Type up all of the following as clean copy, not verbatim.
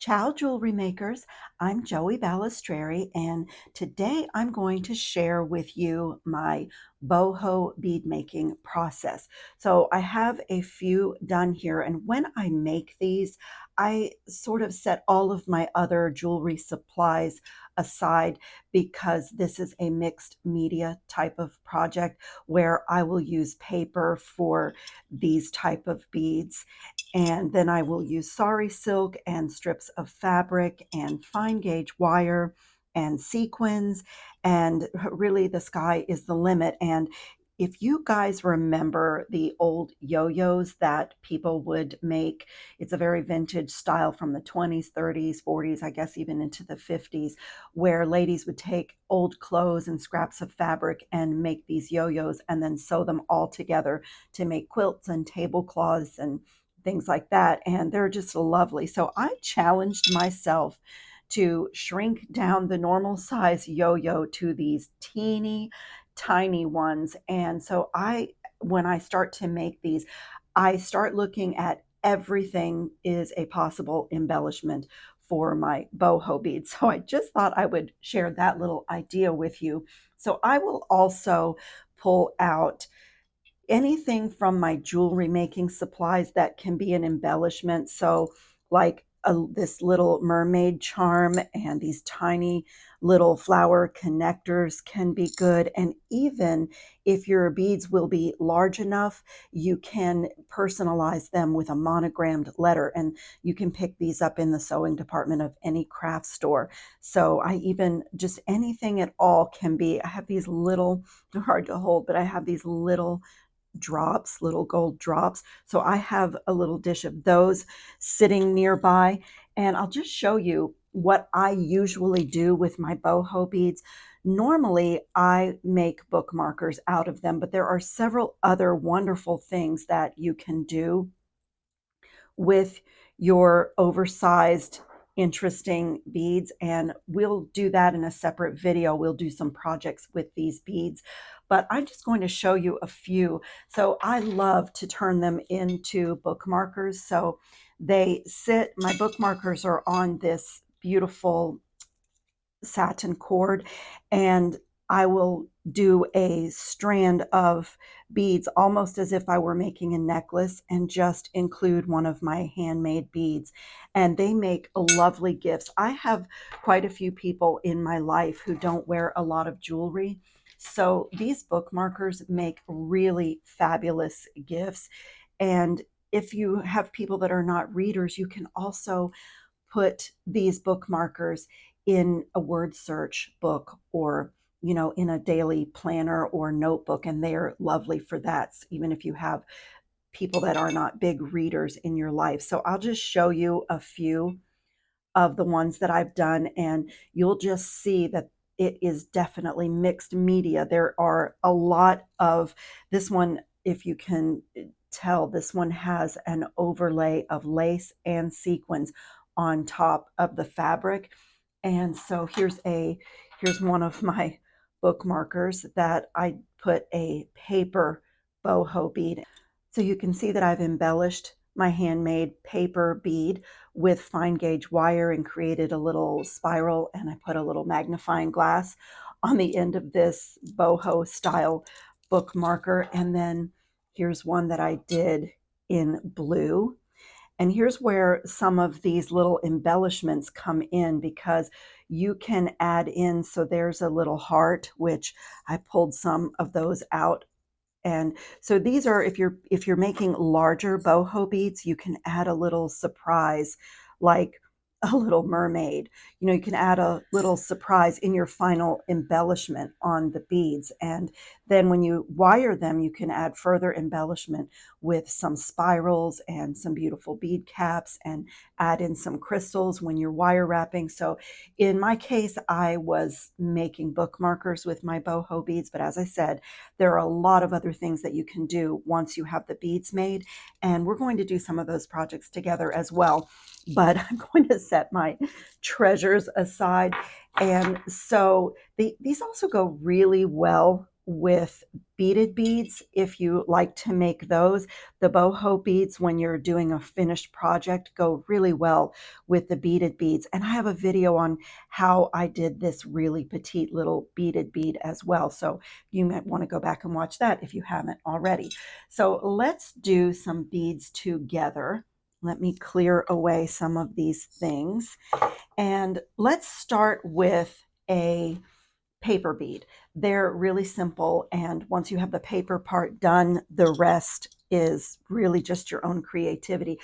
Ciao, jewelry makers. I'm Joey Balistreri, and today I'm going to share with you my boho bead making process. So I have a few done here, and when I make these, I sort of set all of my other jewelry supplies aside because this is a mixed media type of project where I will use paper for these type of beads, and then I will use sari silk and strips of fabric and fine gauge wire and sequins. And really, the sky is the limit. And if you guys remember the old yo-yos that people would make, it's a very vintage style from the 20s, 30s, 40s, I guess even into the 50s, where ladies would take old clothes and scraps of fabric and make these yo-yos and then sew them all together to make quilts and tablecloths and things like that. And they're just lovely. So I challenged myself to shrink down the normal size yo-yo to these teeny tiny ones. And so when I start to make these, I start looking at everything is a possible embellishment for my boho beads. So I just thought I would share that little idea with you. So I will also pull out anything from my jewelry making supplies that can be an embellishment. So like this little mermaid charm and these tiny little flower connectors can be good. And even if your beads will be large enough, you can personalize them with a monogrammed letter. And you can pick these up in the sewing department of any craft store. So I even just anything at all can be. I have these little, they're hard to hold, but I have these little drops, little gold drops. So I have a little dish of those sitting nearby, and I'll just show you what I usually do with my boho beads. Normally, I make bookmarkers out of them, but there are several other wonderful things that you can do with your oversized, interesting beads. And we'll do that in a separate video. We'll do some projects with these beads, but I'm just going to show you a few. So I love to turn them into bookmarkers. So my bookmarkers are on this beautiful satin cord, and I will do a strand of beads almost as if I were making a necklace and just include one of my handmade beads. And they make lovely gifts. I have quite a few people in my life who don't wear a lot of jewelry. So these bookmarkers make really fabulous gifts. And if you have people that are not readers, you can also put these bookmarkers in a word search book or in a daily planner or notebook, and they're lovely for that, even if you have people that are not big readers in your life. So I'll just show you a few of the ones that I've done, and you'll just see that it is definitely mixed media. There are a lot of this one, if you can tell, this one has an overlay of lace and sequins on top of the fabric. And so here's one of my bookmarkers that I put a paper boho bead. So you can see that I've embellished my handmade paper bead with fine gauge wire and created a little spiral, and I put a little magnifying glass on the end of this boho style bookmarker. And then here's one that I did in blue. And here's where some of these little embellishments come in, because you can add in, so there's a little heart, which I pulled some of those out. And so these are, if you're making larger boho beads, you can add a little surprise, like a little mermaid. You can add a little surprise in your final embellishment on the beads. And then when you wire them, you can add further embellishment with some spirals and some beautiful bead caps, and add in some crystals when you're wire wrapping. So in my case, I was making bookmarkers with my boho beads, but as I said, there are a lot of other things that you can do once you have the beads made, and we're going to do some of those projects together as well. But I'm going to set my treasures aside. And so these also go really well with beaded beads if you like to make those. The boho beads, when you're doing a finished project, go really well with the beaded beads. And I have a video on how I did this really petite little beaded bead as well. So you might want to go back and watch that if you haven't already. So let's do some beads together. Let me clear away some of these things. And let's start with a paper bead. They're really simple, and once you have the paper part done, the rest is really just your own creativity.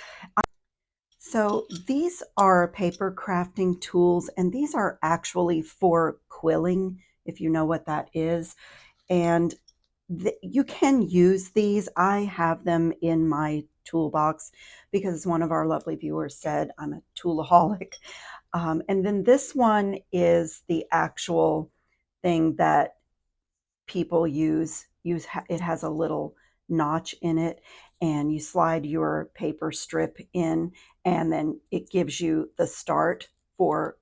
So these are paper crafting tools, and these are actually for quilling, if you know what that is. And you can use these. I have them in my toolbox because one of our lovely viewers said I'm a toolaholic. And then this one is the actual thing that people use. It has a little notch in it, and you slide your paper strip in, and then it gives you the start for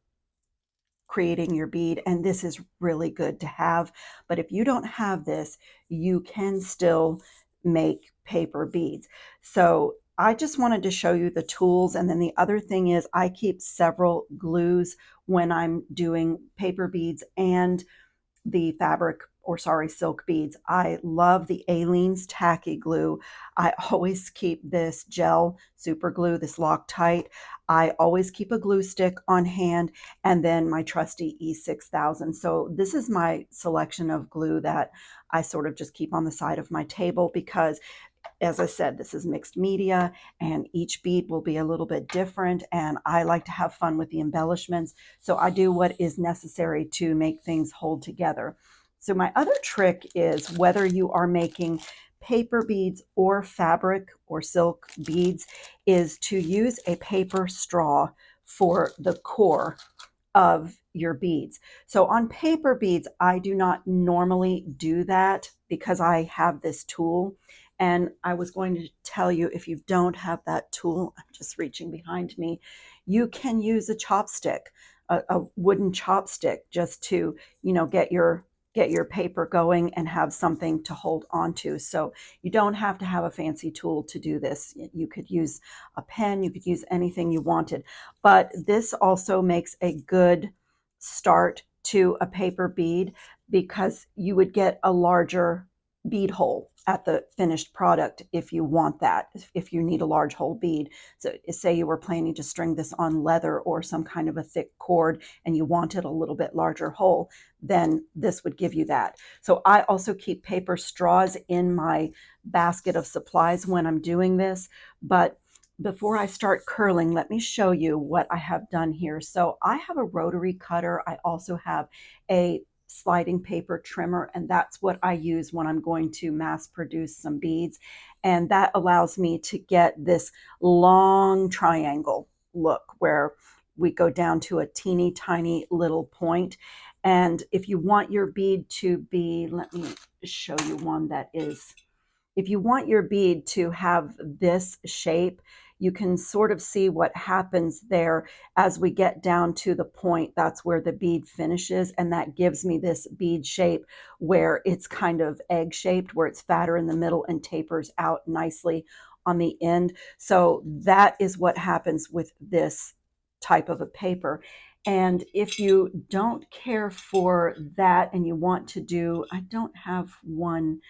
creating your bead. And this is really good to have. But if you don't have this, you can still make paper beads. So I just wanted to show you the tools. And then the other thing is I keep several glues when I'm doing paper beads and the fabric, or sorry, silk beads. I love the Aleene's tacky glue. I always keep this gel super glue, this Loctite. I always keep a glue stick on hand, and then my trusty E6000. So this is my selection of glue that I sort of just keep on the side of my table because, as I said, this is mixed media and each bead will be a little bit different, and I like to have fun with the embellishments. So I do what is necessary to make things hold together. So my other trick is, whether you are making paper beads or fabric or silk beads, is to use a paper straw for the core of your beads. So on paper beads, I do not normally do that because I have this tool. And I was going to tell you, if you don't have that tool, I'm just reaching behind me, you can use a chopstick, a wooden chopstick, just to, get your paper going and have something to hold on to. So you don't have to have a fancy tool to do this. You could use a pen, you could use anything you wanted. But this also makes a good start to a paper bead, because you would get a larger bead hole at the finished product if you want that, if you need a large hole bead. So say you were planning to string this on leather or some kind of a thick cord and you wanted a little bit larger hole, then this would give you that. So I also keep paper straws in my basket of supplies when I'm doing this. But before I start curling, let me show you what I have done here. So I have a rotary cutter. I also have a sliding paper trimmer, and that's what I use when I'm going to mass produce some beads. And that allows me to get this long triangle look where we go down to a teeny tiny little point. And if you want your bead to be, let me show you one that is, if you want your bead to have this shape, you can sort of see what happens there as we get down to the point. That's where the bead finishes, and that gives me this bead shape where it's kind of egg shaped, where it's fatter in the middle and tapers out nicely on the end. So that is what happens with this type of a paper. And if you don't care for that and you want to do, I don't have one.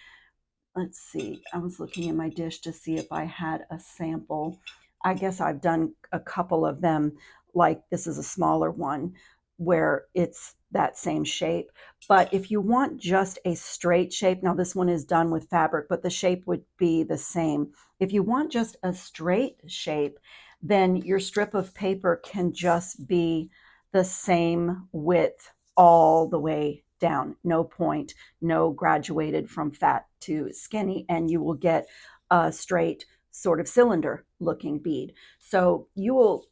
Let's see, I was looking in my dish to see if I had a sample. I guess I've done a couple of them, like this is a smaller one where it's that same shape. But if you want just a straight shape, now this one is done with fabric, but the shape would be the same. If you want just a straight shape, then your strip of paper can just be the same width all the way down, no point, no graduated from fat to skinny, and you will get a straight sort of cylinder looking bead. So you will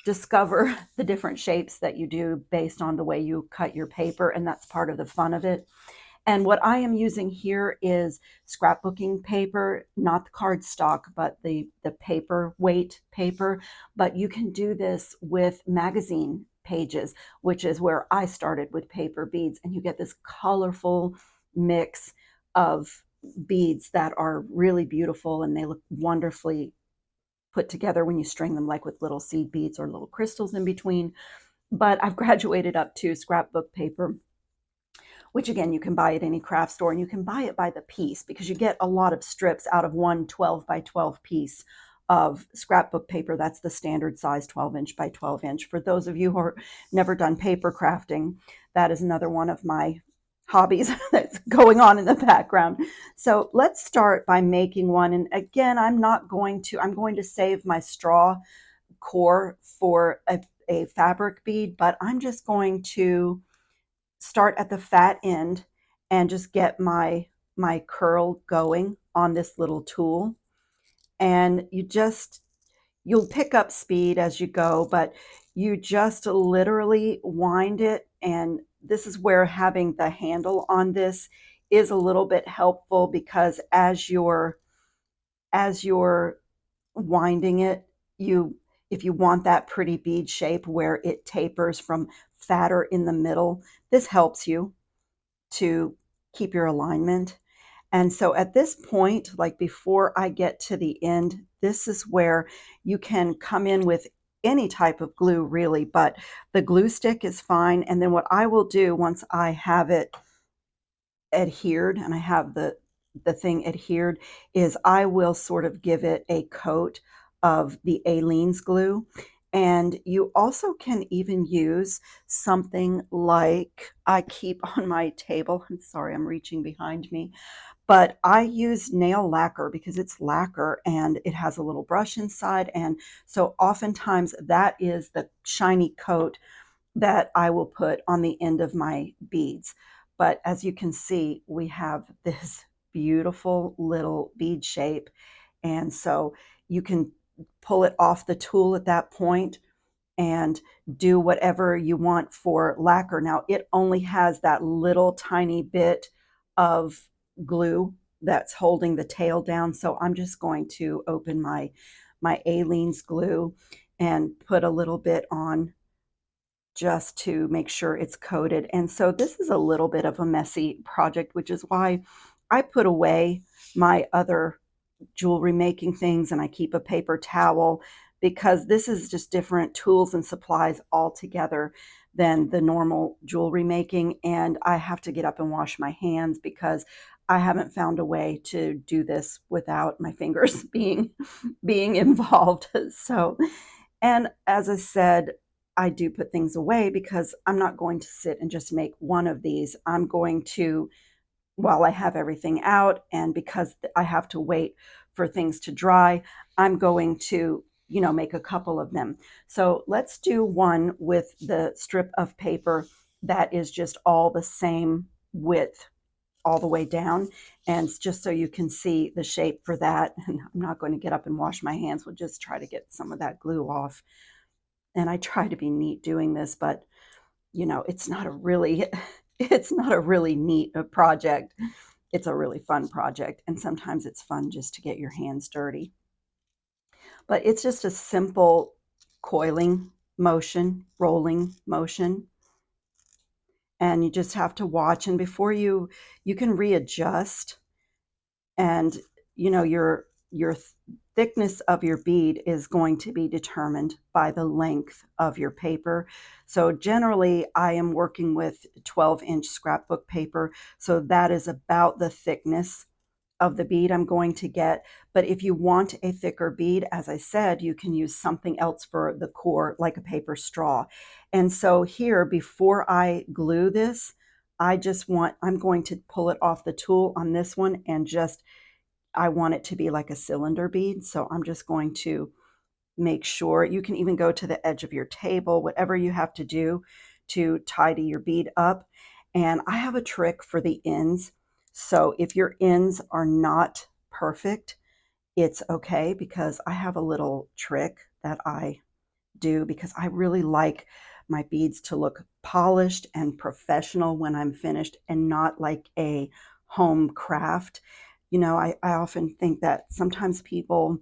discover the different shapes that you do based on the way you cut your paper, and that's part of the fun of it. And what I am using here is scrapbooking paper, not the cardstock, but the paper weight paper. But you can do this with magazine pages, which is where I started with paper beads. And you get this colorful, mix of beads that are really beautiful, and they look wonderfully put together when you string them, like with little seed beads or little crystals in between. But I've graduated up to scrapbook paper, which again, you can buy at any craft store, and you can buy it by the piece because you get a lot of strips out of one 12 by 12 piece of scrapbook paper. That's the standard size, 12-inch by 12-inch. For those of you who are never done paper crafting, that is another one of my hobbies that's going on in the background. So let's start by making one. And again, I'm going to save my straw core for a fabric bead, but I'm just going to start at the fat end and just get my curl going on this little tool. And you'll pick up speed as you go, but you just literally wind it. And this is where having the handle on this is a little bit helpful, because as you're winding it, if you want that pretty bead shape where it tapers from fatter in the middle, this helps you to keep your alignment. And so at this point, like before I get to the end, this is where you can come in with any type of glue really, but the glue stick is fine. And then what I will do once I have it adhered and I have the thing adhered is I will sort of give it a coat of the Aleene's glue. And you also can even use something like I keep on my table. I'm sorry, I'm reaching behind me. But I use nail lacquer because it's lacquer and it has a little brush inside. And so oftentimes that is the shiny coat that I will put on the end of my beads. But as you can see, we have this beautiful little bead shape. And so you can pull it off the tool at that point and do whatever you want for lacquer. Now, it only has that little tiny bit of glue that's holding the tail down. So I'm just going to open my Aleene's glue and put a little bit on just to make sure it's coated. And so this is a little bit of a messy project, which is why I put away my other jewelry making things and I keep a paper towel, because this is just different tools and supplies altogether than the normal jewelry making. And I have to get up and wash my hands because I haven't found a way to do this without my fingers being involved. So, and as I said, I do put things away because I'm not going to sit and just make one of these. I'm going to, while I have everything out, and because I have to wait for things to dry, I'm going to, make a couple of them. So let's do one with the strip of paper that is just all the same width all the way down. And just so you can see the shape for that, and I'm not going to get up and wash my hands. We'll just try to get some of that glue off. And I try to be neat doing this, but it's not a really it's not a really neat project. It's a really fun project, and sometimes it's fun just to get your hands dirty. But it's just a simple coiling motion, rolling motion, and you just have to watch. And before you can readjust, and your thickness of your bead is going to be determined by the length of your paper. So generally I am working with 12-inch scrapbook paper, so that is about the thickness of the bead I'm going to get. But if you want a thicker bead, as I said, you can use something else for the core, like a paper straw. And so here, before I glue this, I'm going to pull it off the tool on this one, and I want it to be like a cylinder bead. So I'm just going to make sure. You can even go to the edge of your table, whatever you have to do to tidy your bead up. And I have a trick for the ends. So if your ends are not perfect, it's okay, because I have a little trick that I do, because I really like my beads to look polished and professional when I'm finished, and not like a home craft. I often think that sometimes people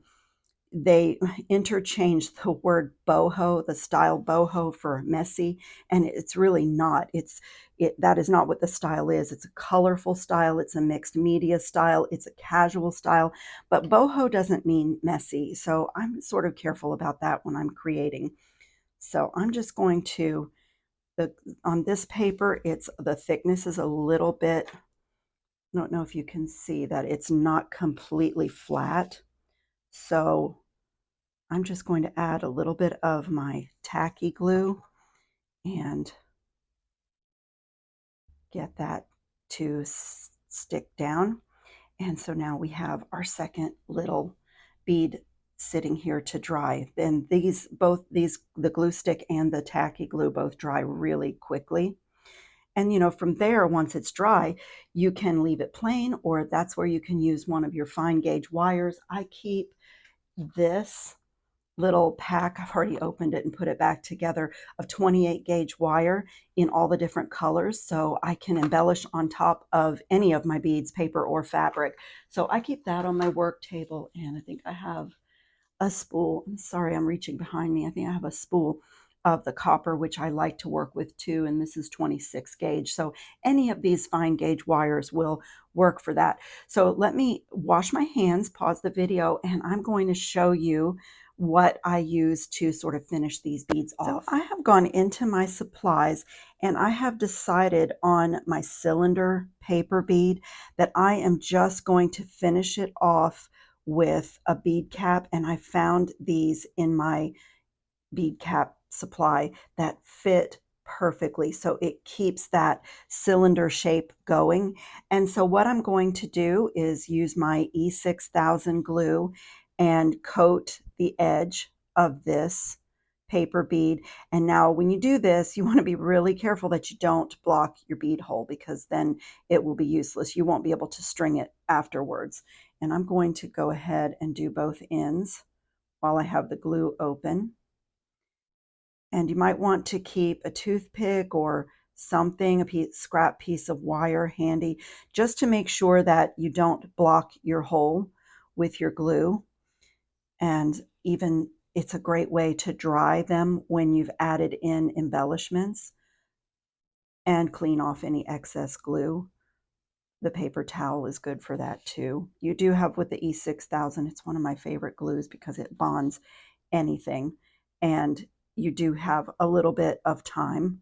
they interchange the word boho, the style boho, for messy, and it's really not. That is not what the style is. It's a colorful style, it's a mixed media style, it's a casual style, but boho doesn't mean messy. So I'm sort of careful about that when I'm creating. So I'm just going to, on this paper, the thickness is a little bit, I don't know if you can see that it's not completely flat. So I'm just going to add a little bit of my tacky glue and get that to stick down. And so now we have our second little bead sitting here to dry. Then the glue stick and the tacky glue both dry really quickly. And from there, once it's dry, you can leave it plain, or that's where you can use one of your fine gauge wires. I keep this little pack, I've already opened it and put it back together, of 28 gauge wire in all the different colors, so I can embellish on top of any of my beads, paper or fabric. So I keep that on my work table, and I think I have a spool. I'm sorry, I'm reaching behind me. I think I have a spool of the copper, which I like to work with too, and this is 26 gauge. So any of these fine gauge wires will work for that. So let me wash my hands, pause the video, and I'm going to show you what I use to sort of finish these beads off. So I have gone into my supplies and I have decided on my cylinder paper bead that I am just going to finish it off with a bead cap, and I found these in my bead cap supply that fit perfectly, so it keeps that cylinder shape going. And so what I'm going to do is use my E6000 glue and coat the edge of this paper bead. And now when you do this, you want to be really careful that you don't block your bead hole, because then it will be useless. You won't be able to string it afterwards. And I'm going to go ahead and do both ends while I have the glue open. And you might want to keep a toothpick or something, scrap piece of wire handy, just to make sure that you don't block your hole with your glue. And even it's a great way to dry them when you've added in embellishments and clean off any excess glue. The paper towel is good for that too. You do have with the E6000, it's one of my favorite glues because it bonds anything. And you do have a little bit of time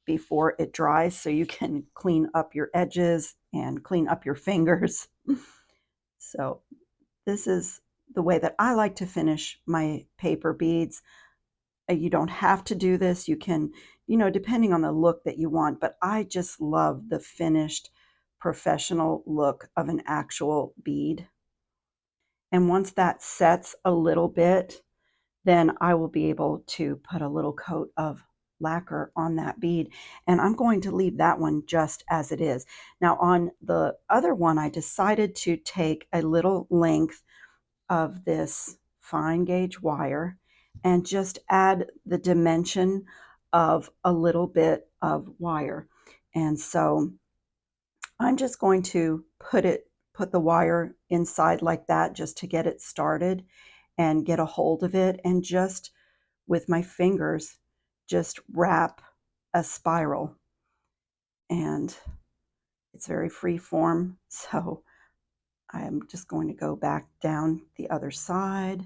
before it dries, so you can clean up your edges and clean up your fingers. So this is the way that I like to finish my paper beads. You don't have to do this. You can, depending on the look that you want, but I just love the finished professional look of an actual bead. And once that sets a little bit, then I will be able to put a little coat of lacquer on that bead. And I'm going to leave that one just as it is. Now on the other one, I decided to take a little length of this fine gauge wire and just add the dimension of a little bit of wire. And so I'm just going to put the wire inside like that just to get it started and get a hold of it, and just with my fingers just wrap a spiral. And it's very free form, so I'm just going to go back down the other side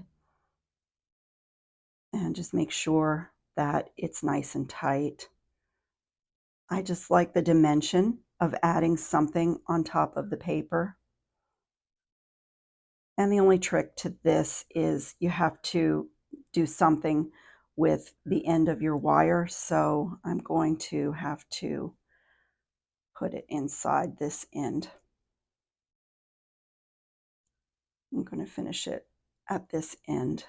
and just make sure that it's nice and tight. I just like the dimension of adding something on top of the paper. And the only trick to this is you have to do something with the end of your wire. So I'm going to have to put it inside this end. I'm going to finish it at this end.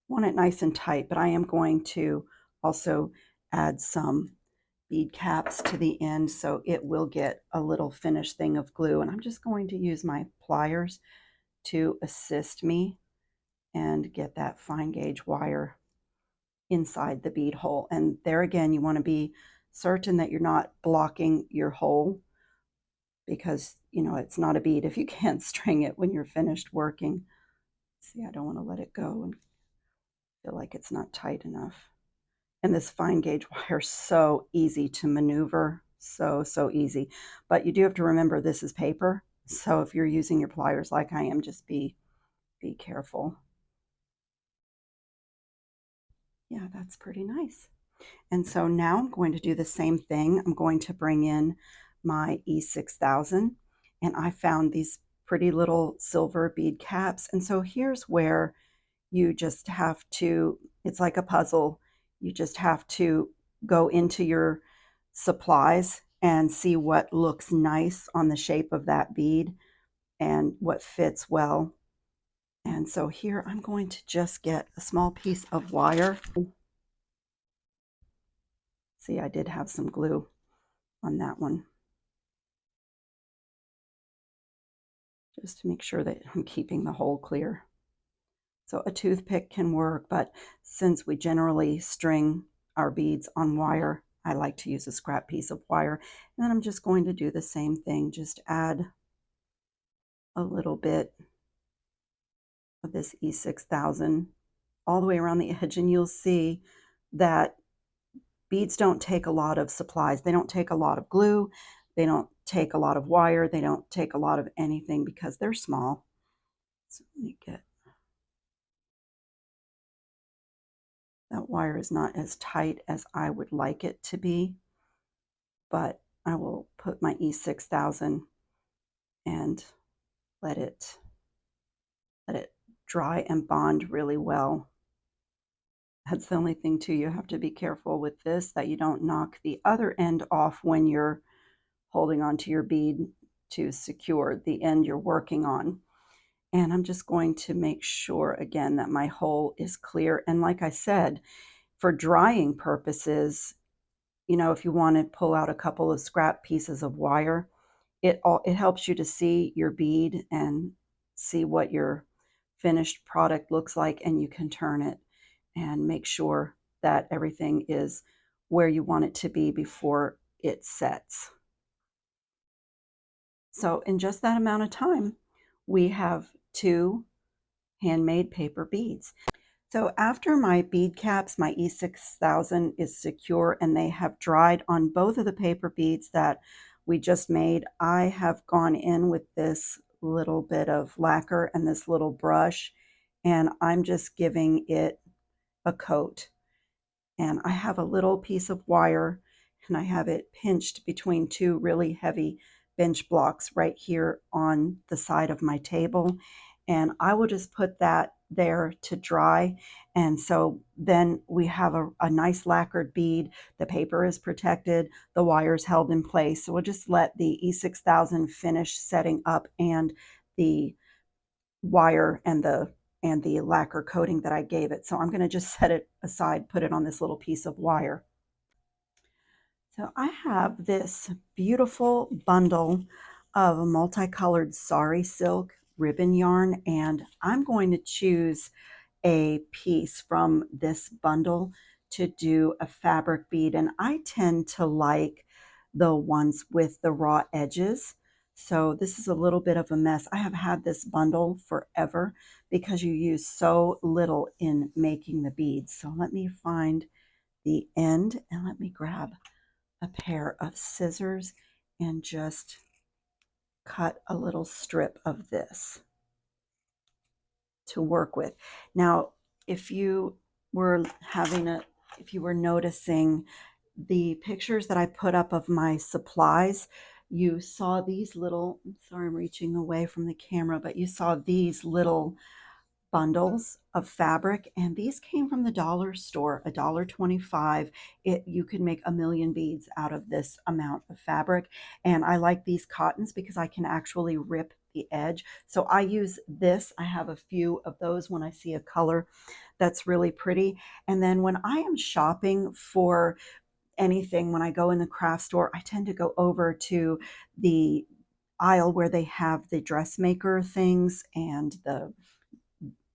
Want it nice and tight, but I am going to also add some bead caps to the end so it will get a little finished thing of glue. And I'm just going to use my pliers to assist me and get that fine gauge wire inside the bead hole. And there again, you want to be certain that you're not blocking your hole, because it's not a bead if you can't string it when you're finished working. See, I don't want to let it go and feel like it's not tight enough. And this fine gauge wire is so easy to maneuver, so easy. But you do have to remember this is paper. So if you're using your pliers like I am, just be careful. Yeah, that's pretty nice. And so now I'm going to do the same thing. I'm going to bring in my E6000, and I found these pretty little silver bead caps. And so here's where you just have to, it's like a puzzle. You just have to go into your supplies and see what looks nice on the shape of that bead and what fits well. And so here I'm going to just get a small piece of wire. See, I did have some glue on that one, just to make sure that I'm keeping the hole clear. So a toothpick can work, but since we generally string our beads on wire, I like to use a scrap piece of wire. And then I'm just going to do the same thing, just add a little bit of this E6000 all the way around the edge, and you'll see that beads don't take a lot of supplies. They don't take a lot of glue. They don't take a lot of wire. They don't take a lot of anything because they're small. So let me get, that wire is not as tight as I would like it to be, but I will put my E6000 and let it dry and bond really well. That's the only thing too, you have to be careful with this, that you don't knock the other end off when you're holding onto your bead to secure the end you're working on. And I'm just going to make sure again that my hole is clear. And like I said, for drying purposes, you know, if you want to pull out a couple of scrap pieces of wire, it helps you to see your bead and see what your finished product looks like, and you can turn it and make sure that everything is where you want it to be before it sets. So in just that amount of time, we have 2 handmade paper beads. So after my bead caps, my E6000 is secure and they have dried on both of the paper beads that we just made, I have gone in with this little bit of lacquer and this little brush, and I'm just giving it a coat. And I have a little piece of wire and I have it pinched between 2 really heavy bench blocks right here on the side of my table. And I will just put that there to dry. And so then we have a nice lacquered bead. The paper is protected, the wire's held in place. So we'll just let the E6000 finish setting up, and the wire and the lacquer coating that I gave it. So I'm going to just set it aside, put it on this little piece of wire. So I have this beautiful bundle of multicolored sari silk ribbon yarn, and I'm going to choose a piece from this bundle to do a fabric bead. And I tend to like the ones with the raw edges. So this is a little bit of a mess. I have had this bundle forever because you use so little in making the beads. So let me find the end and let me grab a pair of scissors and just cut a little strip of this to work with. Now, if you were if you were noticing the pictures that I put up of my supplies, you saw these little, I'm sorry, I'm reaching away from the camera, but you saw these little bundles of fabric, and these came from the dollar store, $1.25. You could make a million beads out of this amount of fabric. And I like these cottons because I can actually rip the edge. So I use this. I have a few of those when I see a color that's really pretty. And then when I am shopping for anything, when I go in the craft store, I tend to go over to the aisle where they have the dressmaker things and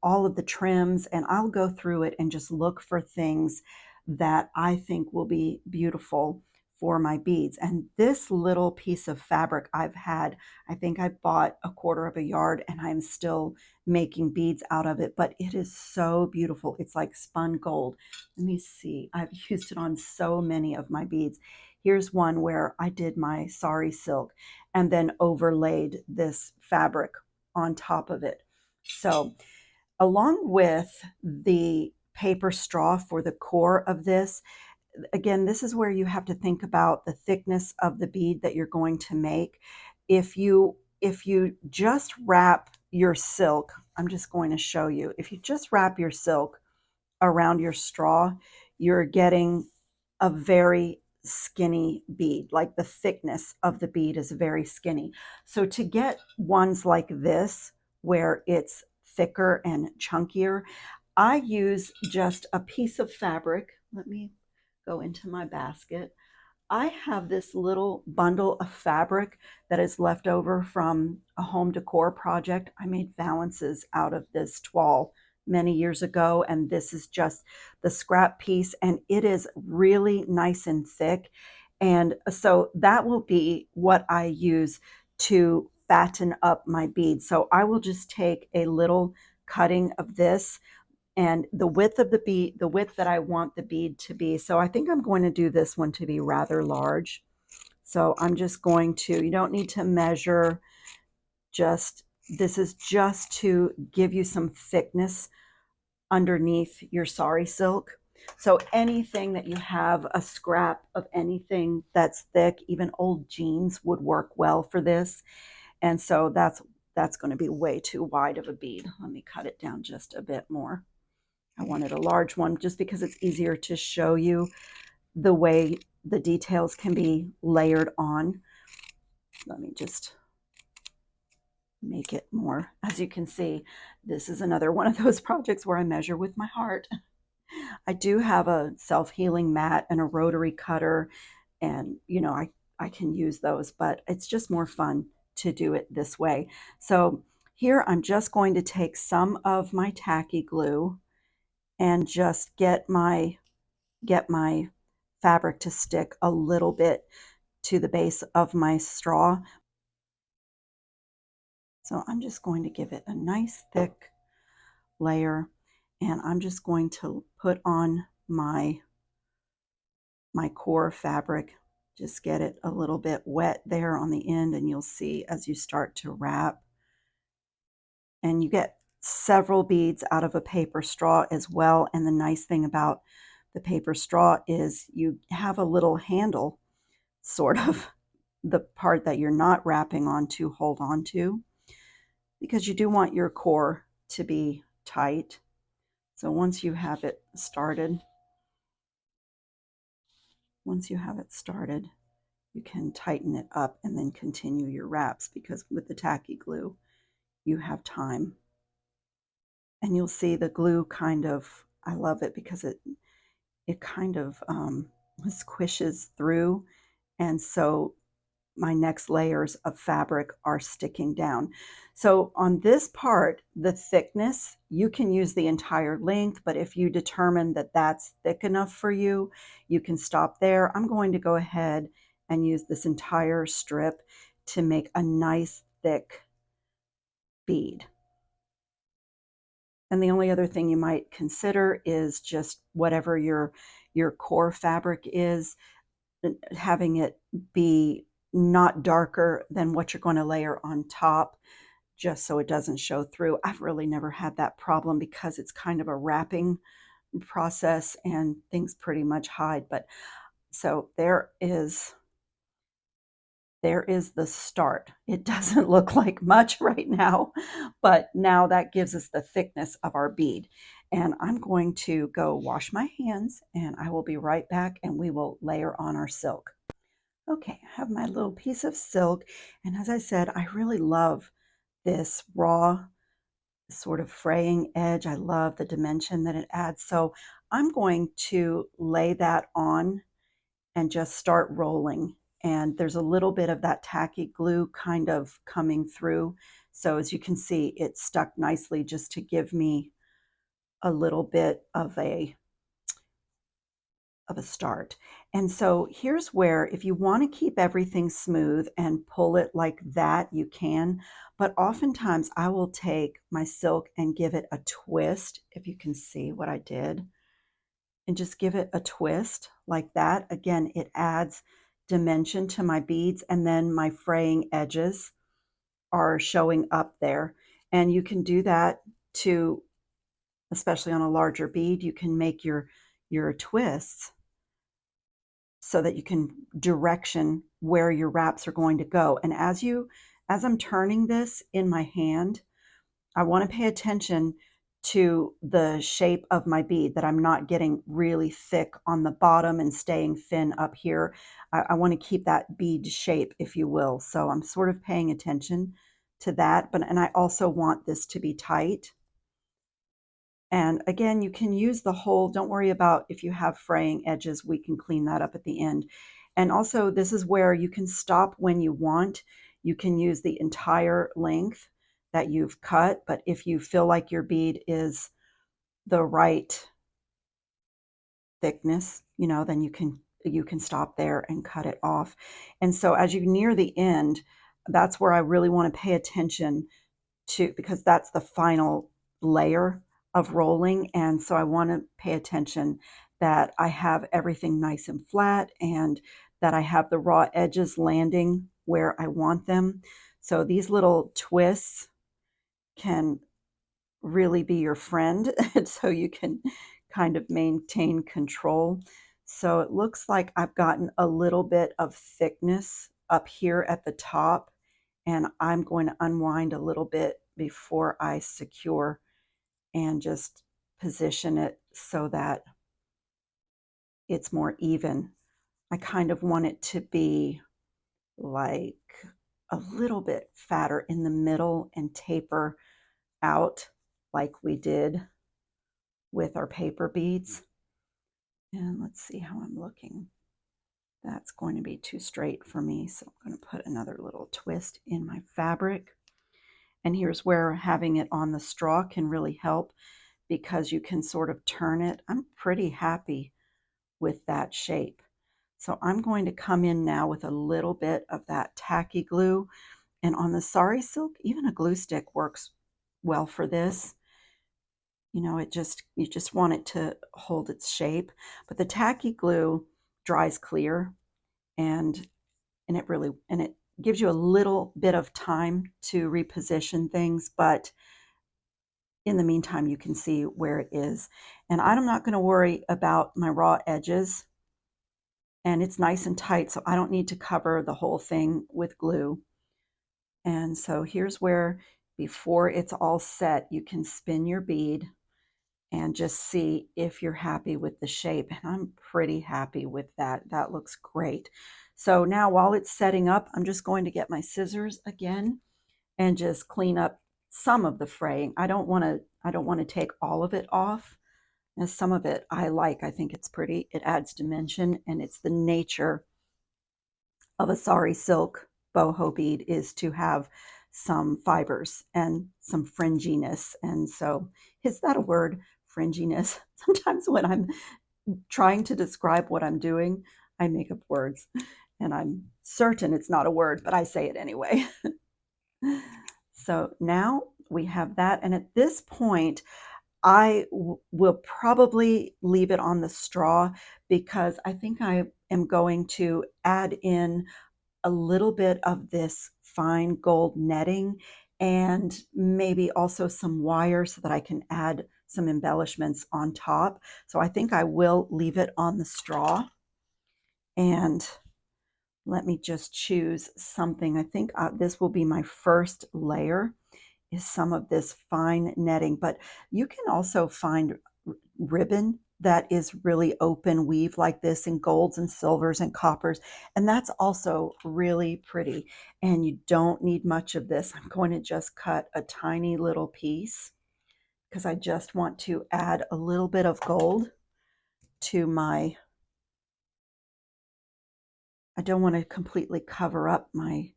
all of the trims, and I'll go through it and just look for things that I think will be beautiful for my beads. And this little piece of fabric I've had, I think I bought 1/4 of a yard and I'm still making beads out of it, but it is so beautiful. It's like spun gold. Let me see. I've used it on so many of my beads. Here's one where I did my sari silk and then overlaid this fabric on top of it. So along with the paper straw for the core of this, again, this is where you have to think about the thickness of the bead that you're going to make. If you just wrap your silk, I'm just going to show you. If you just wrap your silk around your straw, you're getting a very skinny bead. Like the thickness of the bead is very skinny. So to get ones like this, where it's thicker and chunkier, I use just a piece of fabric. Let me go into my basket. I have this little bundle of fabric that is left over from a home decor project. I made valances out of this toile many years ago, and this is just the scrap piece, and it is really nice and thick. And so that will be what I use to fatten up my beads. So I will just take a little cutting of this and the width of the bead, the width that I want the bead to be. So I think I'm going to do this one to be rather large. So I'm just going to, you don't need to measure, just, this is just to give you some thickness underneath your sari silk. So anything that you have, a scrap of anything that's thick, even old jeans would work well for this. And so that's going to be way too wide of a bead. Let me cut it down just a bit more. I wanted a large one just because it's easier to show you the way the details can be layered on. Let me just make it more. As you can see, this is another one of those projects where I measure with my heart. I do have a self-healing mat and a rotary cutter, and I can use those, but it's just more fun to do it this way. So here I'm just going to take some of my tacky glue and just get my fabric to stick a little bit to the base of my straw. So I'm just going to give it a nice thick layer, and I'm just going to put on my core fabric. Just get it a little bit wet there on the end, and you'll see as you start to wrap. And you get several beads out of a paper straw as well. And the nice thing about the paper straw is you have a little handle, sort of, the part that you're not wrapping on to hold on to, because you do want your core to be tight. So once you have it started, you can tighten it up and then continue your wraps, because with the tacky glue, you have time. And you'll see the glue kind of, I love it because it kind of squishes through, and so my next layers of fabric are sticking down. So on this part, the thickness, you can use the entire length, but if you determine that that's thick enough for you, you can stop there. I'm going to go ahead and use this entire strip to make a nice thick bead. And the only other thing you might consider is just whatever your core fabric is, having it be not darker than what you're going to layer on top, just so it doesn't show through. I've really never had that problem because it's kind of a wrapping process and things pretty much hide. But so there is the start. It doesn't look like much right now, but now that gives us the thickness of our bead. And I'm going to go wash my hands, and I will be right back, and we will layer on our silk. Okay, I have my little piece of silk, and as I said, I really love this raw sort of fraying edge. I love the dimension that it adds. So I'm going to lay that on and just start rolling. And there's a little bit of that tacky glue kind of coming through. So as you can see, it stuck nicely just to give me a little bit of a of a start. And so here's where, if you want to keep everything smooth and pull it like that, you can. But oftentimes I will take my silk and give it a twist, if you can see what I did, and just give it a twist like that. Again, it adds dimension to my beads, and then my fraying edges are showing up there. And you can do that to, especially on a larger bead, you can make your twists so that you can direction where your wraps are going to go. And as I'm turning this in my hand, I want to pay attention to the shape of my bead, that I'm not getting really thick on the bottom and staying thin up here. I want to keep that bead shape, if you will. So I'm sort of paying attention to that, and I also want this to be tight. And again, you can use the whole, don't worry about if you have fraying edges, we can clean that up at the end. And also, this is where you can stop when you want. You can use the entire length that you've cut, but if you feel like your bead is the right thickness, then you can stop there and cut it off. And so as you near the end, that's where I really want to pay attention to, because that's the final layer of rolling. And so I want to pay attention that I have everything nice and flat, and that I have the raw edges landing where I want them. So these little twists can really be your friend. So you can kind of maintain control. So it looks like I've gotten a little bit of thickness up here at the top, and I'm going to unwind a little bit before I secure and just position it so that it's more even. I kind of want it to be like a little bit fatter in the middle and taper out like we did with our paper beads. And let's see how I'm looking. That's going to be too straight for me, so I'm going to put another little twist in my fabric. And here's where having it on the straw can really help, because you can sort of turn it. I'm pretty happy with that shape. So I'm going to come in now with a little bit of that tacky glue. And on the sari silk, even a glue stick works well for this. You just want it to hold its shape. But the tacky glue dries clear, and it gives you a little bit of time to reposition things, but in the meantime, you can see where it is. And I'm not going to worry about my raw edges, and it's nice and tight, so I don't need to cover the whole thing with glue. And so here's where, before it's all set, you can spin your bead and just see if you're happy with the shape. And I'm pretty happy with that. That looks great. So now, while it's setting up, I'm just going to get my scissors again and just clean up some of the fraying. I don't want to take all of it off. And some of it I like. I think it's pretty. It adds dimension, and it's the nature of a sari silk boho bead is to have some fibers and some fringiness. And so, is that a word? Fringiness. Sometimes when I'm trying to describe what I'm doing, I make up words, and I'm certain it's not a word, but I say it anyway. So now we have that. And at this point, I will probably leave it on the straw, because I think I am going to add in a little bit of this fine gold netting, and maybe also some wire so that I can add some embellishments on top. So I think I will leave it on the straw. And let me just choose something. I think this will be my first layer, is some of this fine netting. But you can also find ribbon that is really open weave like this, in golds and silvers and coppers, and that's also really pretty. And you don't need much of this. I'm going to just cut a tiny little piece, because I just want to add a little bit of gold to my, I don't want to completely cover up my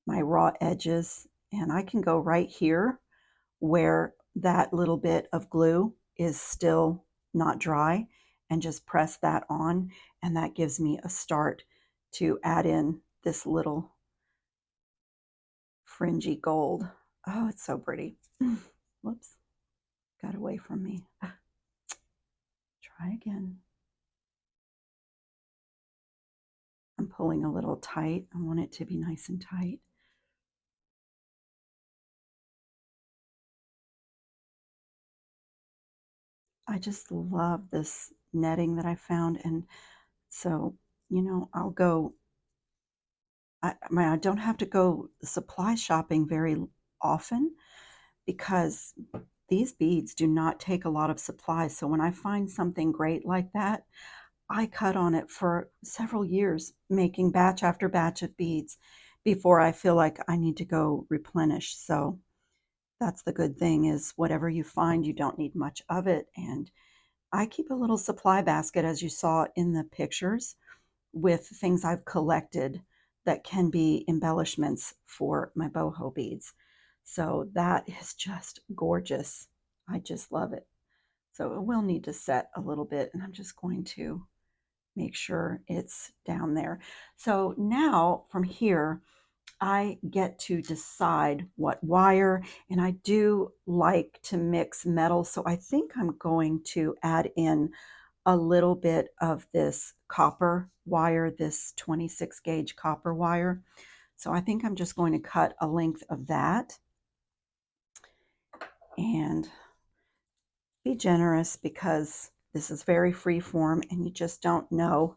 raw edges. And I can go right here where that little bit of glue is still not dry, and just press that on, and that gives me a start to add in this little fringy gold. Oh, it's so pretty. Whoops, got away from me. Try again. I'm pulling a little tight. I want it to be nice and tight. I just love this netting that I found, and so, you know, I'll go, I don't have to go supply shopping very often because these beads do not take a lot of supplies. So when I find something great like that, I cut on it for several years, making batch after batch of beads before I feel like I need to go replenish. So that's the good thing, is whatever you find, you don't need much of it. And I keep a little supply basket, as you saw in the pictures, with things I've collected that can be embellishments for my boho beads. So that is just gorgeous. I just love it. So it will need to set a little bit, and I'm just going to make sure it's down there. So now from here, I get to decide what wire, and I do like to mix metal. So I think I'm going to add in a little bit of this copper wire, this 26 gauge copper wire. So I think I'm just going to cut a length of that and be generous, because this is very free form and you just don't know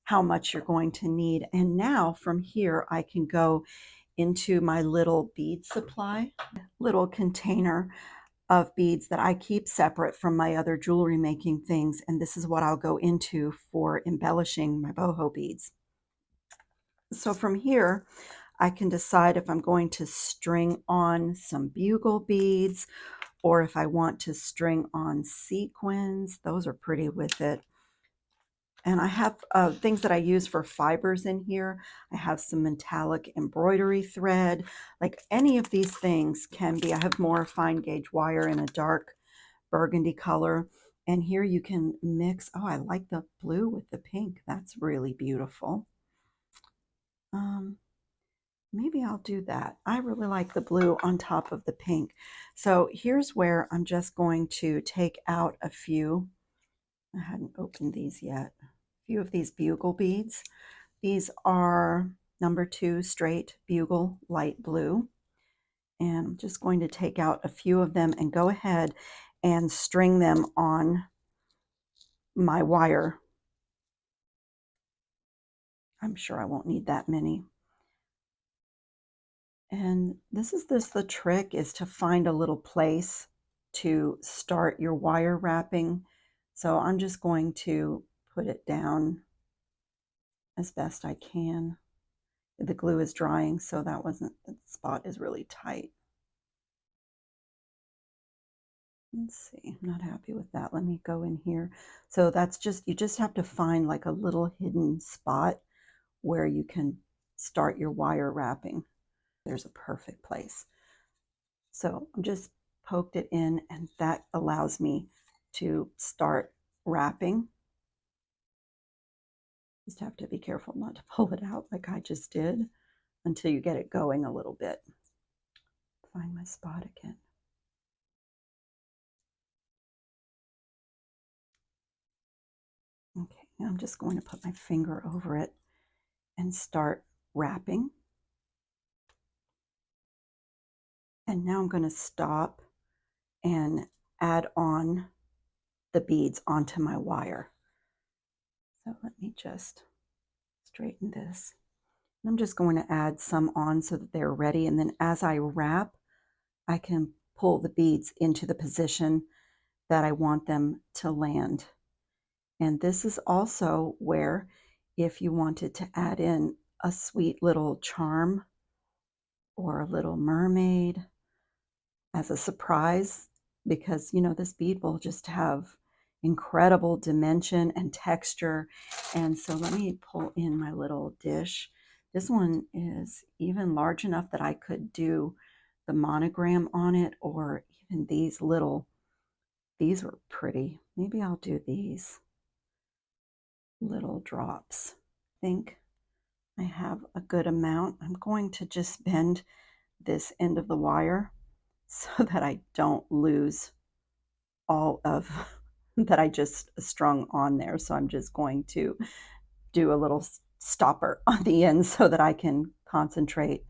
how much you're going to need. And now from here, I can go into my little bead supply, little container of beads that I keep separate from my other jewelry making things. And this is what I'll go into for embellishing my boho beads. So from here, I can decide if I'm going to string on some bugle beads or if I want to string on sequins. Those are pretty with it. And I have things that I use for fibers in here. I have some metallic embroidery thread. Like any of these things can be. I have more fine gauge wire in a dark burgundy color. And here you can mix. Oh, I like the blue with the pink. That's really beautiful. Maybe I'll do that. I really like the blue on top of the pink. So here's where I'm just going to take out a few. I hadn't opened these yet. A few of these bugle beads. These are number 2 straight bugle light blue. And I'm just going to take out a few of them and go ahead and string them on my wire. I'm sure I won't need that many. And this is the trick, is to find a little place to start your wire wrapping. So I'm just going to put it down as best I can. The glue is drying, so the spot is really tight. Let's see, I'm not happy with that. Let me go in here. So that's just, you just have to find like a little hidden spot where you can start your wire wrapping. There's a perfect place. So I'm just poked it in, and that allows me to start wrapping. Just have to be careful not to pull it out like I just did until you get it going a little bit. Find my spot again. Okay, now I'm just going to put my finger over it and start wrapping. And now I'm going to stop and add on the beads onto my wire. So let me just straighten this. I'm just going to add some on so that they're ready. And then as I wrap, I can pull the beads into the position that I want them to land. And this is also where, if you wanted to add in a sweet little charm or a little mermaid as a surprise, because, you know, this bead will just have incredible dimension and texture. And so let me pull in my little dish. This one is even large enough that I could do the monogram on it, or even these were pretty. Maybe I'll do these. little drops. I think I have a good amount. I'm going to just bend this end of the wire so that I don't lose all of that I just strung on there. So I'm just going to do a little stopper on the end so that I can concentrate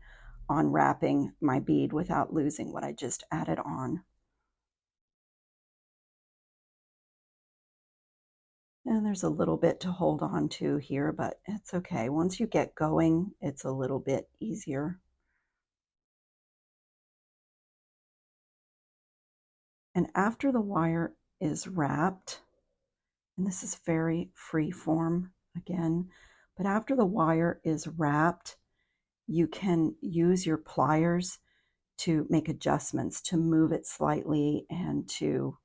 on wrapping my bead without losing what I just added on. And there's a little bit to hold on to here, but it's okay. Once you get going, it's a little bit easier. And after the wire is wrapped, and this is very free form again, but after the wire is wrapped, you can use your pliers to make adjustments, to move it slightly and to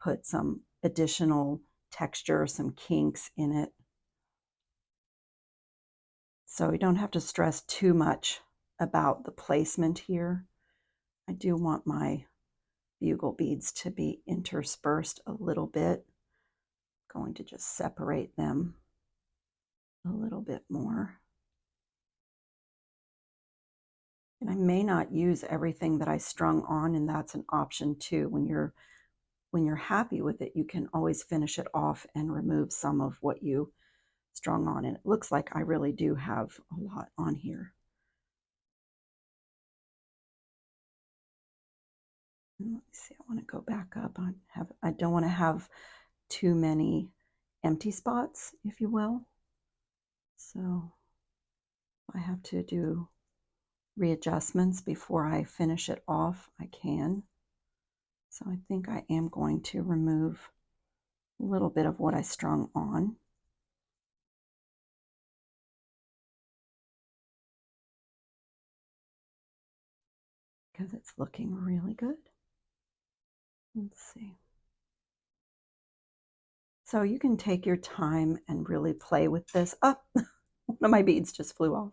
put some additional texture, some kinks in it. So you don't have to stress too much about the placement here. I do want my bugle beads to be interspersed a little bit. I'm going to just separate them a little bit more. And I may not use everything that I strung on, and that's an option too. When you're happy with it, you can always finish it off and remove some of what you strung on. And it looks like I really do have a lot on here. And let me see, I want to go back up. I don't want to have too many empty spots, if you will. So if I have to do readjustments before I finish it off, I can. So I think I am going to remove a little bit of what I strung on. Because it's looking really good. Let's see. So you can take your time and really play with this. Oh, one of my beads just flew off.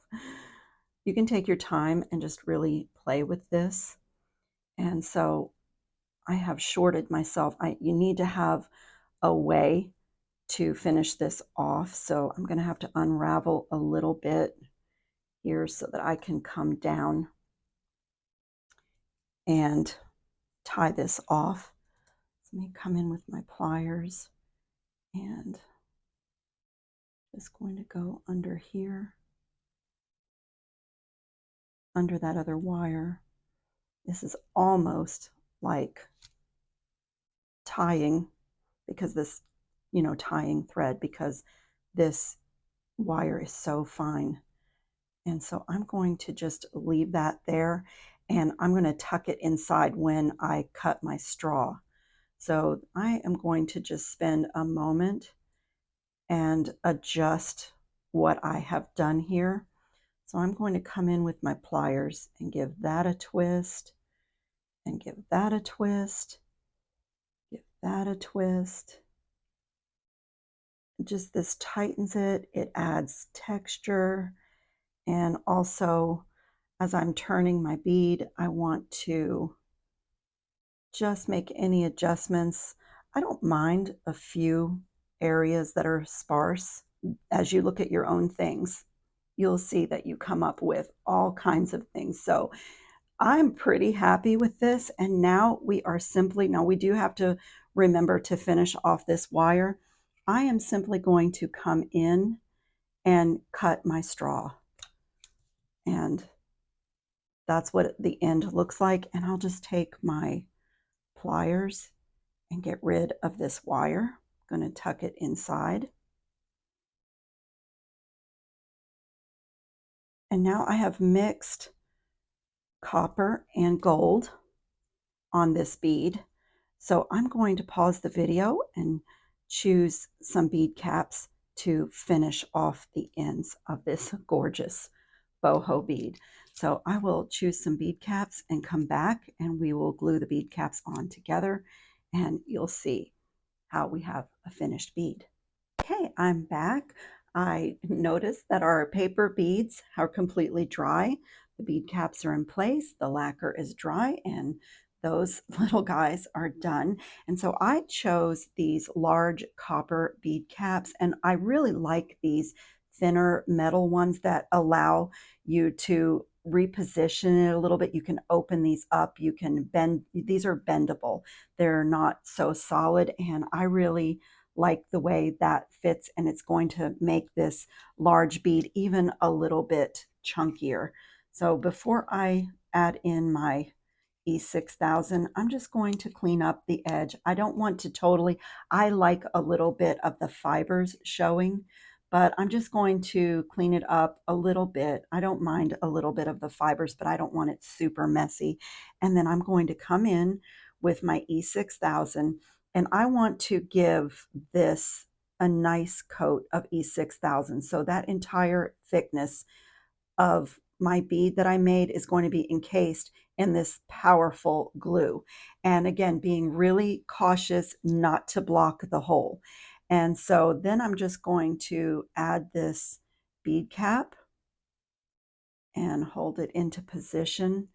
You can take your time and just really play with this. And so I have shorted myself. You need to have a way to finish this off. So I'm going to have to unravel a little bit here so that I can come down and tie this off. So let me come in with my pliers and just going to go under here, under that other wire. This is almost like tying, because this, tying thread, because this wire is so fine. And so I'm going to just leave that there, and I'm going to tuck it inside when I cut my straw. So I am going to just spend a moment and adjust what I have done here. So I'm going to come in with my pliers and give that a twist, and give that a twist, give that a twist. Just this tightens it, it adds texture, and also as I'm turning my bead, I want to just make any adjustments. I don't mind a few areas that are sparse. As you look at your own things, you'll see that you come up with all kinds of things. So I'm pretty happy with this. And now we are simply, now we do have to remember to finish off this wire. I am simply going to come in and cut my straw. And that's what the end looks like. And I'll just take my pliers and get rid of this wire. I'm going to tuck it inside. And now I have mixed copper and gold on this bead. So I'm going to pause the video and choose some bead caps to finish off the ends of this gorgeous boho bead. So I will choose some bead caps and come back, and we will glue the bead caps on together, and you'll see how we have a finished bead. Okay, I'm back. I noticed that our paper beads are completely dry. The bead caps are in place, the lacquer is dry, and those little guys are done. And so I chose these large copper bead caps, and I really like these thinner metal ones that allow you to reposition it a little bit. You can open these up, you can bend, these are bendable. They're not so solid, and I really like the way that fits, and it's going to make this large bead even a little bit chunkier. So before I add in my E6000, I'm just going to clean up the edge. I don't want to totally, I like a little bit of the fibers showing, but I'm just going to clean it up a little bit. I don't mind a little bit of the fibers, but I don't want it super messy. And then I'm going to come in with my E6000, and I want to give this a nice coat of E6000. So that entire thickness of my bead that I made is going to be encased in this powerful glue. And again, being really cautious not to block the hole. And so then I'm just going to add this bead cap and hold it into position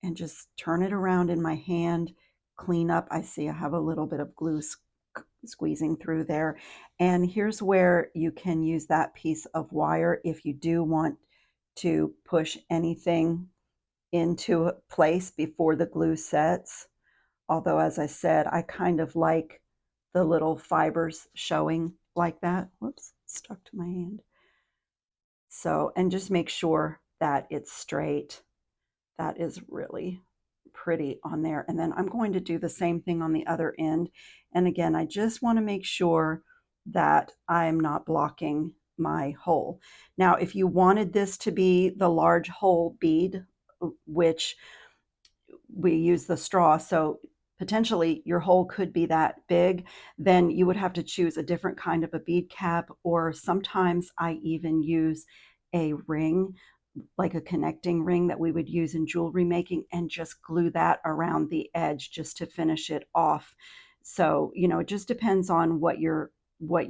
and just turn it around in my hand, clean up. I see I have a little bit of glue squeezing through there. And here's where you can use that piece of wire if you do want to push anything into place before the glue sets. Although, as I said, I kind of like the little fibers showing like that. Whoops, stuck to my hand. So, and just make sure that it's straight. That is really pretty on there. And then I'm going to do the same thing on the other end. And again, I just want to make sure that I'm not blocking my hole. Now, if you wanted this to be the large hole bead, which we use the straw, so potentially your hole could be that big, then you would have to choose a different kind of a bead cap, or sometimes I even use a ring, like a connecting ring that we would use in jewelry making, and just glue that around the edge just to finish it off. So, you know, it just depends on what your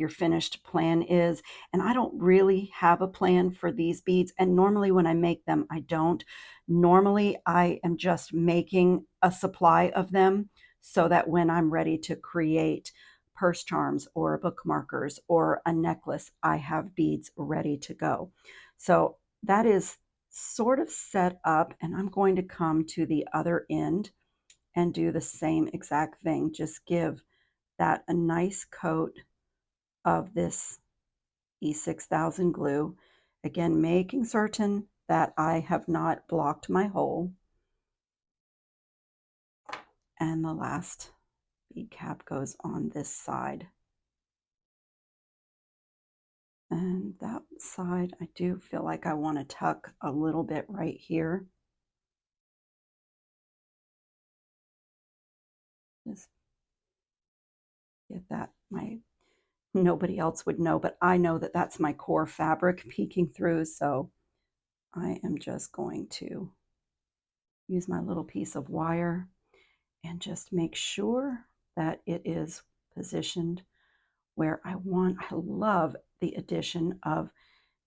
finished plan is. And I don't really have a plan for these beads. And normally when I make them, I don't. Normally I am just making a supply of them so that when I'm ready to create purse charms or bookmarkers or a necklace, I have beads ready to go. So that is sort of set up, and I'm going to come to the other end and do the same exact thing. Just give that a nice coat of this E6000 glue. Again, making certain that I have not blocked my hole. And the last bead cap goes on this side. And that side, I do feel like I want to tuck a little bit right here. Just get that, nobody else would know, but I know that that's my core fabric peeking through. So I am just going to use my little piece of wire and just make sure that it is positioned where I want. I love the addition of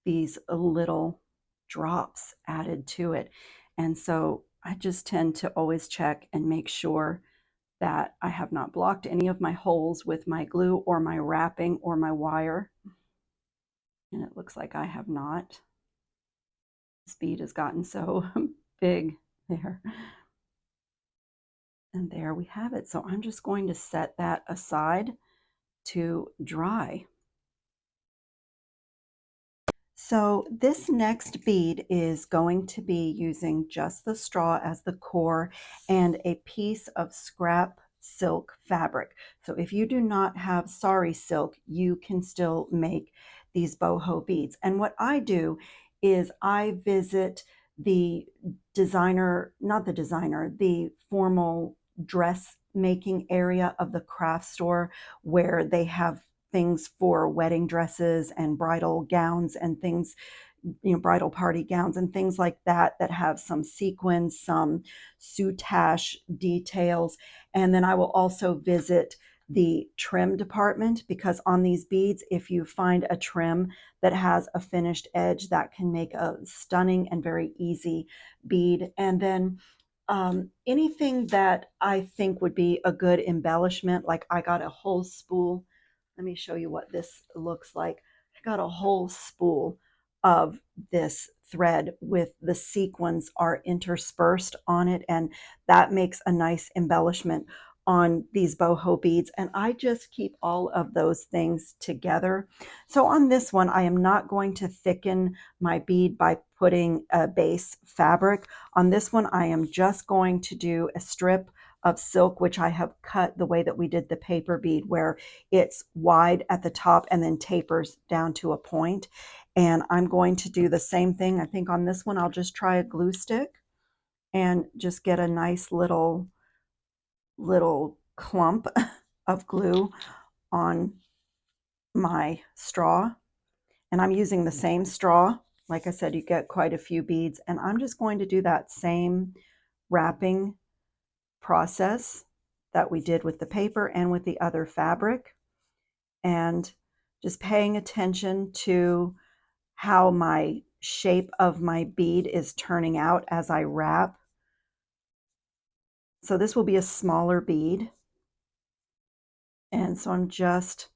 these little drops added to it. And so I just tend to always check and make sure that I have not blocked any of my holes with my glue or my wrapping or my wire. And it looks like I have not. This bead has gotten so big there. And there we have it. So I'm just going to set that aside to dry. So this next bead is going to be using just the straw as the core and a piece of scrap silk fabric. So if you do not have sari silk, you can still make these boho beads. And what I do is I visit the designer, not the designer, the formal dress making area of the craft store where they have things for wedding dresses and bridal gowns and things, you know, bridal party gowns and things like that, that have some sequins, some soutache details. And then I will also visit the trim department, because on these beads, if you find a trim that has a finished edge, that can make a stunning and very easy bead. And then anything that I think would be a good embellishment, like I got a whole spool. Let me show you what this looks like. I got a whole spool of this thread with the sequins are interspersed on it, and that makes a nice embellishment on these boho beads. And I just keep all of those things together. So on this one, I am not going to thicken my bead by putting a base fabric. On this one, I am just going to do a strip of silk, which I have cut the way that we did the paper bead, where it's wide at the top and then tapers down to a point. And I'm going to do the same thing. I think on this one, I'll just try a glue stick and just get a nice little clump of glue on my straw. And I'm using the same straw. Like I said, you get quite a few beads, and I'm just going to do that same wrapping process that we did with the paper and with the other fabric, and just paying attention to how my shape of my bead is turning out as I wrap. So this will be a smaller bead, and so I'm just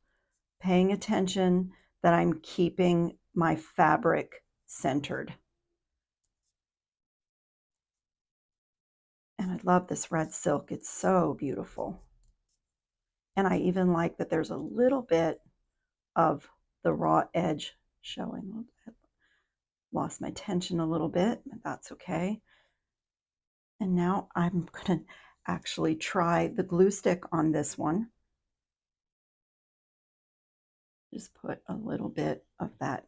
paying attention that I'm keeping my fabric centered. And I love this red silk. It's so beautiful. And I even like that there's a little bit of the raw edge showing. I lost my tension a little bit, but that's okay. And now I'm going to actually try the glue stick on this one. Just put a little bit of that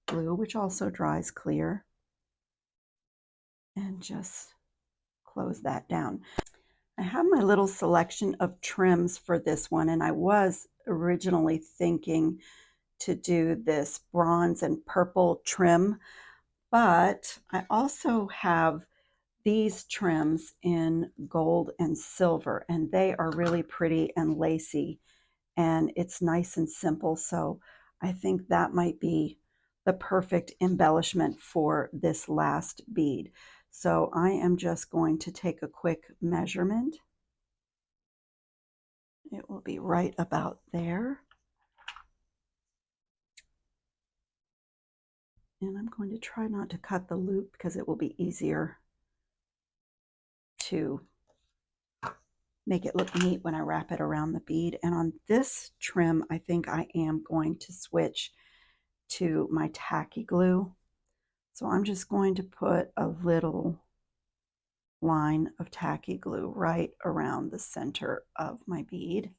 glue, which also dries clear, and just close that down. I have my little selection of trims for this one, and I was originally thinking to do this bronze and purple trim, but I also have these trims in gold and silver, and they are really pretty and lacy, and it's nice and simple. So I think that might be the perfect embellishment for this last bead. So I am just going to take a quick measurement. It will be right about there. And I'm going to try not to cut the loop because it will be easier to make it look neat when I wrap it around the bead. And on this trim, I think I am going to switch to my tacky glue. So I'm just going to put a little line of tacky glue right around the center of my bead.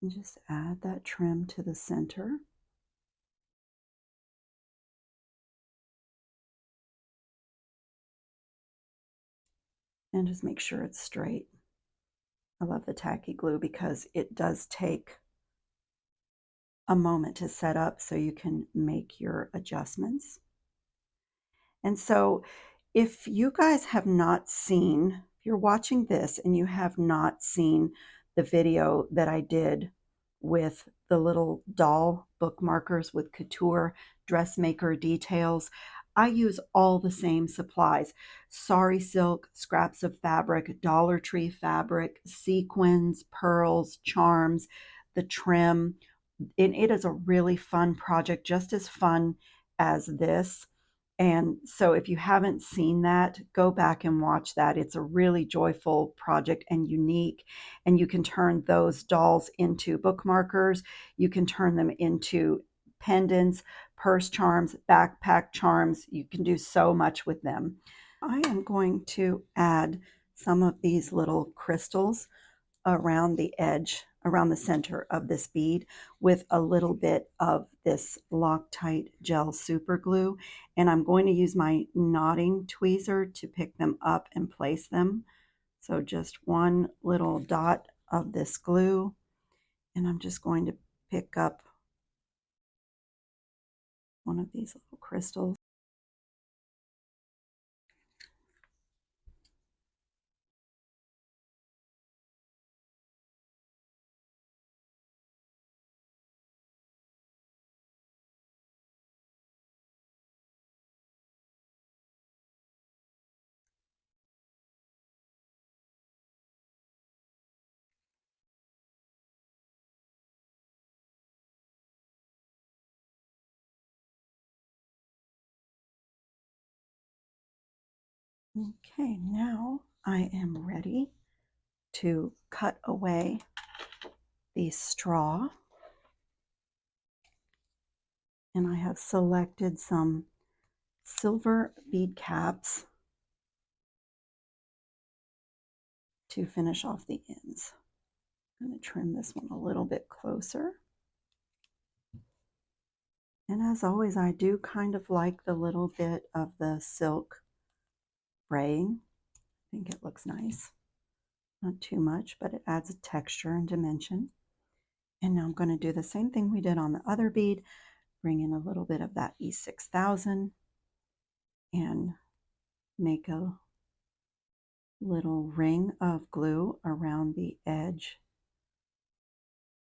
And just add that trim to the center. And just make sure it's straight. I love the tacky glue because it does take a moment to set up so you can make your adjustments. And so if you guys have not seen, if you're watching this and you have not seen the video that I did with the little doll bookmarkers with couture dressmaker details, I use all the same supplies: sari silk, scraps of fabric, Dollar Tree fabric, sequins, pearls, charms, the trim. And it is a really fun project, just as fun as this. And so if you haven't seen that, go back and watch that. It's a really joyful project and unique. And you can turn those dolls into bookmarkers. You can turn them into pendants, purse charms, backpack charms. You can do so much with them. I am going to add some of these little crystals around the edge, around the center of this bead, with a little bit of this Loctite gel super glue. And I'm going to use my knotting tweezer to pick them up and place them. So just one little dot of this glue, and I'm just going to pick up one of these little crystals. Okay, now I am ready to cut away the straw, and I have selected some silver bead caps to finish off the ends. I'm going to trim this one a little bit closer. And as always, I do kind of like the little bit of the silk fraying. I think it looks nice. Not too much, but it adds a texture and dimension. And now I'm going to do the same thing we did on the other bead. Bring in a little bit of that E6000 and make a little ring of glue around the edge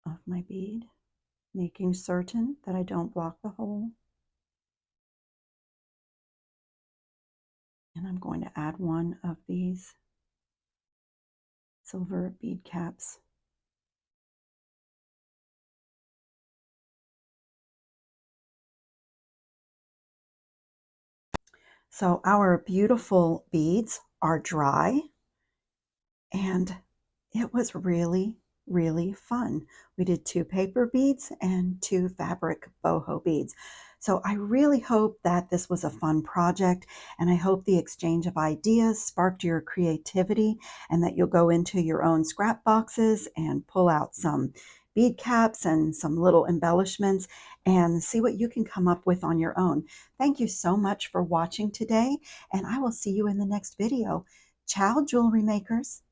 of my bead, making certain that I don't block the hole. And I'm going to add one of these silver bead caps. So our beautiful beads are dry, and it was really, really fun. We did 2 paper beads and 2 fabric boho beads. So I really hope that this was a fun project, and I hope the exchange of ideas sparked your creativity and that you'll go into your own scrap boxes and pull out some bead caps and some little embellishments and see what you can come up with on your own. Thank you so much for watching today, and I will see you in the next video. Ciao, jewelry makers.